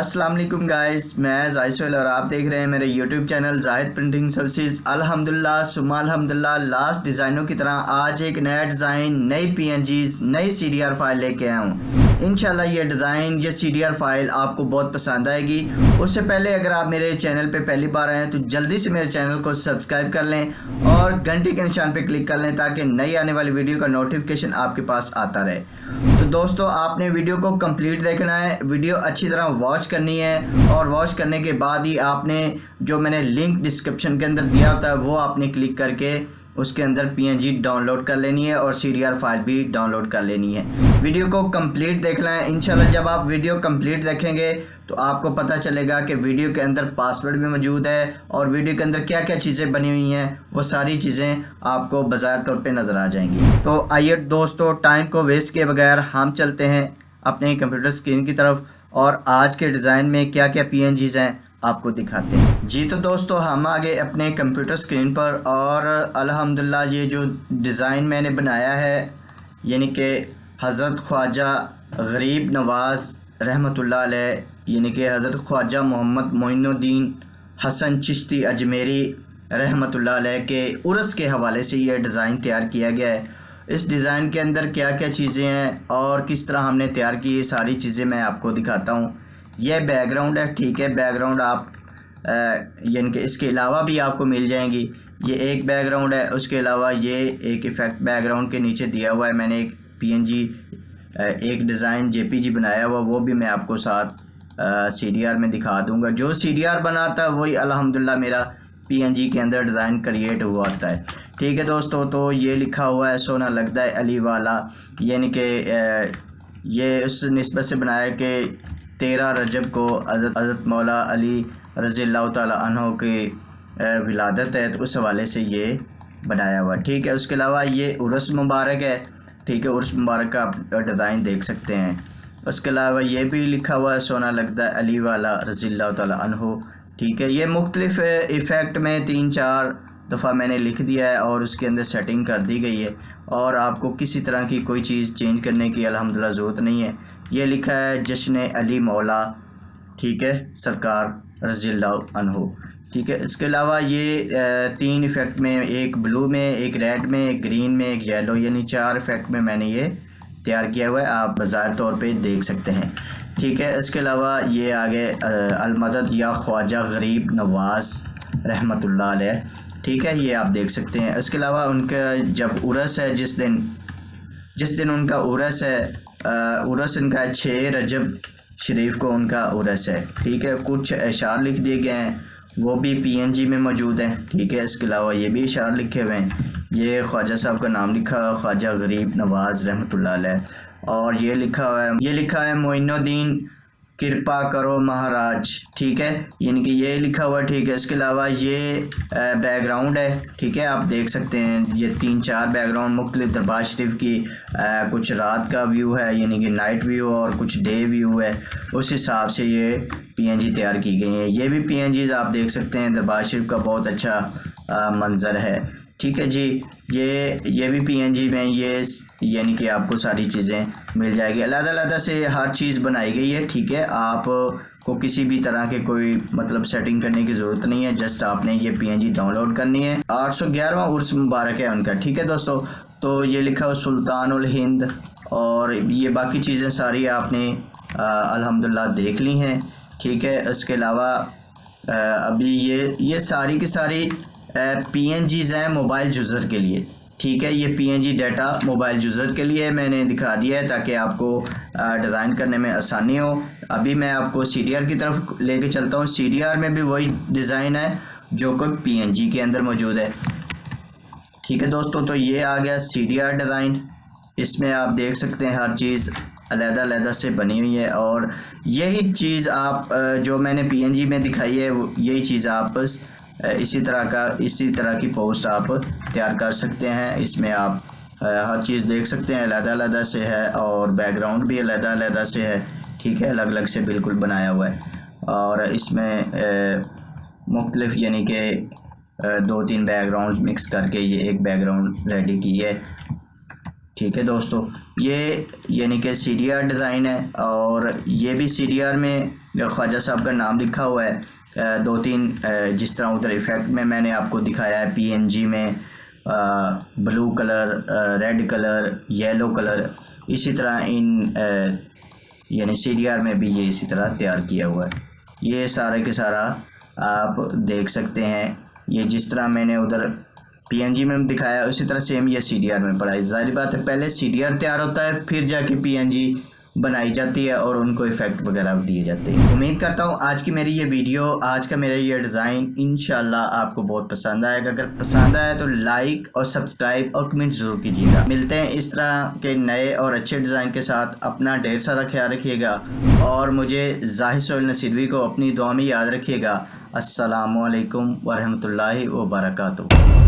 अस्सलाम वालेकुम गाइस, मैं जाहिद सोहेल और आप देख रहे हैं मेरे YouTube channel Zahid printing services. अल्हम्दुलिल्लाह सुम्मा अल्हम्दुलिल्लाह, लास्ट डिज़ाइनों की तरह आज एक नया डिज़ाइन, नई PNGs, नई CDR फाइल लेके आया हूँ। इंशाल्लाह ये डिज़ाइन, ये CDR फाइल आपको बहुत पसंद आएगी। उससे पहले अगर आप मेरे चैनल पे पहली बार आए हैं तो जल्दी से मेरे चैनल को सब्सक्राइब कर लें और घंटे के निशान पे क्लिक कर लें ताकि नई आने वाली वीडियो का नोटिफिकेशन आपके पास आता रहे। तो दोस्तों, आपने वीडियो को कंप्लीट देखना है, वीडियो अच्छी तरह वॉच करनी है और वॉच करने के बाद ही आपने जो मैंने लिंक डिस्क्रिप्शन के अंदर दिया होता है वो आपने क्लिक करके उसके अंदर PNG डाउनलोड कर लेनी है और CDR फाइल भी डाउनलोड कर लेनी है। वीडियो को कंप्लीट देखना है। इंशाल्लाह जब आप वीडियो कंप्लीट देखेंगे तो आपको पता चलेगा कि वीडियो के अंदर पासवर्ड भी मौजूद है और वीडियो के अंदर क्या क्या चीज़ें बनी हुई हैं, वो सारी चीज़ें आपको बाज़ार तौर पे नज़र आ जाएंगी। तो आइए दोस्तों, टाइम को वेस्ट किए बगैर हम चलते हैं अपने कंप्यूटर स्क्रीन की तरफ और आज के डिज़ाइन में क्या क्या PNGs हैं आपको दिखाते हैं। जी तो दोस्तों, हम आ गए अपने कंप्यूटर स्क्रीन पर और अल्हम्दुलिल्लाह ये जो डिज़ाइन मैंने बनाया है यानी कि हज़रत ख्वाजा गरीब नवाज़ रहमतुल्लाह अलैह यानी कि हज़रत ख्वाजा मोहम्मद मोइनुद्दीन हसन चिश्ती अजमेरी रहमतुल्लाह अलैह के उर्स के हवाले से ये डिज़ाइन तैयार किया गया है। इस डिज़ाइन के अंदर क्या क्या चीज़ें हैं और किस तरह हमने तैयार की, ये सारी चीज़ें मैं आपको दिखाता हूँ। यह बैकग्राउंड है, ठीक है। बैकग्राउंड आप यानी कि इसके अलावा भी आपको मिल जाएंगी। ये एक बैकग्राउंड है, उसके अलावा ये एक इफ़ेक्ट बैकग्राउंड के नीचे दिया हुआ है। मैंने एक PNG एक डिज़ाइन JPG बनाया हुआ, वो भी मैं आपको साथ CDR में दिखा दूंगा। जो CDR बनाता है वही अल्हम्दुलिल्लाह मेरा PNG के अंदर डिज़ाइन क्रिएट हुआ होता है, ठीक है दोस्तों। तो ये लिखा हुआ है सोना लगता है अली वाला, यानी कि ये उस निस्बत से बनाया कि 13 रजब को हज़रत मौला अली रज़ियल्लाहु ताला अन्हु की विलादत है, तो उस हवाले से ये बनाया हुआ, ठीक है। उसके अलावा ये उर्स मुबारक है, ठीक है। उर्स मुबारक का आप डिज़ाइन देख सकते हैं। उसके अलावा ये भी लिखा हुआ है सोना लगता है अली वाला रज़ियल्लाहु ताला अन्हु, ठीक है। ये मुख्तलिफ़ इफ़ेक्ट में 3-4 दफ़ा मैंने लिख दिया है और उसके अंदर सेटिंग कर दी गई है और आपको किसी तरह की कोई चीज़ चेंज करने की अल्हम्दुलिल्लाह ज़रूरत नहीं है। ये लिखा है जश्न अली मौला, ठीक है, सरकार रज़ियल्लाहु अन्हु, ठीक है। इसके अलावा ये 3 इफ़ेक्ट में, एक ब्लू में, एक रेड में, एक ग्रीन में, एक येलो, यानी 4 इफ़ेक्ट में मैंने ये तैयार किया हुआ है, आप बाज़ार तौर पे देख सकते हैं, ठीक है। इसके अलावा ये आगे अलमदद या ख्वाजा गरीब नवाज़ रहमतुल्लाह अलैह, ठीक है, ये आप देख सकते हैं। इसके अलावा उनका जब उर्स है, जिस दिन उनका उर्स है, उर्स इनका 6 रजब शरीफ को उनका उर्स है, ठीक है। कुछ अशार लिख दिए गए हैं, वो भी PNG में मौजूद हैं, ठीक है। इसके अलावा ये भी अशार लिखे हुए हैं। ये ख्वाजा साहब का नाम लिखा है ख्वाजा गरीब नवाज़ रहमतुल्लाह अलैह और ये लिखा है मोइनुद्दीन कृपा करो महाराज, ठीक है, यानी कि ये लिखा हुआ, ठीक है। इसके अलावा ये बैकग्राउंड है, ठीक है, आप देख सकते हैं। ये 3-4 बैकग्राउंड मुख्तलिफ दरबार शरीफ की, कुछ रात का व्यू है यानी कि नाइट व्यू और कुछ डे व्यू है, उस हिसाब से ये PNG तैयार की गई हैं। ये भी PNGs आप देख सकते हैं, दरबार शरीफ का बहुत अच्छा मंज़र है, ठीक है जी। ये भी PNG में ये यानी कि आपको सारी चीज़ें मिल जाएगी। अलग-अलग से हर चीज़ बनाई गई है, ठीक है। आपको किसी भी तरह के कोई मतलब सेटिंग करने की ज़रूरत नहीं है, जस्ट आपने ये PNG डाउनलोड करनी है। 811वां उर्स मुबारक है उनका, ठीक है दोस्तों। तो ये लिखा हुआ सुल्तानुल हिंद और ये बाकी चीज़ें सारी आपने अल्हम्दुलिल्लाह देख ली हैं, ठीक है। इसके अलावा अभी ये सारी की सारी PNGs हैं मोबाइल यूज़र के लिए, ठीक है। ये PNG डाटा मोबाइल यूज़र के लिए मैंने दिखा दिया है ताकि आपको डिज़ाइन करने में आसानी हो। अभी मैं आपको CDR की तरफ लेके चलता हूँ। CDR में भी वही डिज़ाइन है जो कोई PNG के अंदर मौजूद है, ठीक है दोस्तों। तो ये आ गया CDR डिज़ाइन। इसमें आप देख सकते हैं हर चीज़ अलग-अलग से बनी हुई है और यही चीज़ आप जो मैंने PNG में दिखाई है यही चीज़ आप इसी तरह की पोस्ट आप तैयार कर सकते हैं। इसमें आप हर चीज़ देख सकते हैं, अलग-अलग से है और बैकग्राउंड भी अलग-अलग से है, ठीक है, अलग-अलग से बिल्कुल बनाया हुआ है। और इसमें मुख्तलिफ यानी कि 2-3 बैकग्राउंड मिक्स करके ये एक बैकग्राउंड रेडी की है, ठीक है दोस्तों, ये यानी कि CDR डिज़ाइन है और ये भी CDR में ख्वाजा साहब का नाम लिखा हुआ है। दो तीन जिस तरह उधर इफ़ेक्ट में मैंने आपको दिखाया है PNG में blue colour, red colour, yellow colour, इसी तरह इन यानी CDR में भी ये इसी तरह तैयार किया हुआ है। ये सारे के सारा आप देख सकते हैं। ये जिस तरह मैंने उधर PNG में दिखाया उसी तरह सेम ये CDR में पड़ा है। ज़ाहिर बात है पहले CDR तैयार होता है फिर जाके PNG बनाई जाती है और उनको इफ़ेक्ट वगैरह दिए जाते हैं। उम्मीद करता हूँ आज की मेरी ये वीडियो, आज का मेरा ये डिज़ाइन इंशाल्लाह आपको बहुत पसंद आएगा। अगर पसंद आया तो लाइक और सब्सक्राइब और कमेंट ज़रूर कीजिएगा। मिलते हैं इस तरह के नए और अच्छे डिज़ाइन के साथ। अपना ढेर सारा ख्याल रखिएगा और मुझे जाहिद सोहेल नसीरवी को अपनी दुआ में याद रखिएगा। अस्सलामु अलैकुम वरहमतुल्लाहि वबरकातुहू।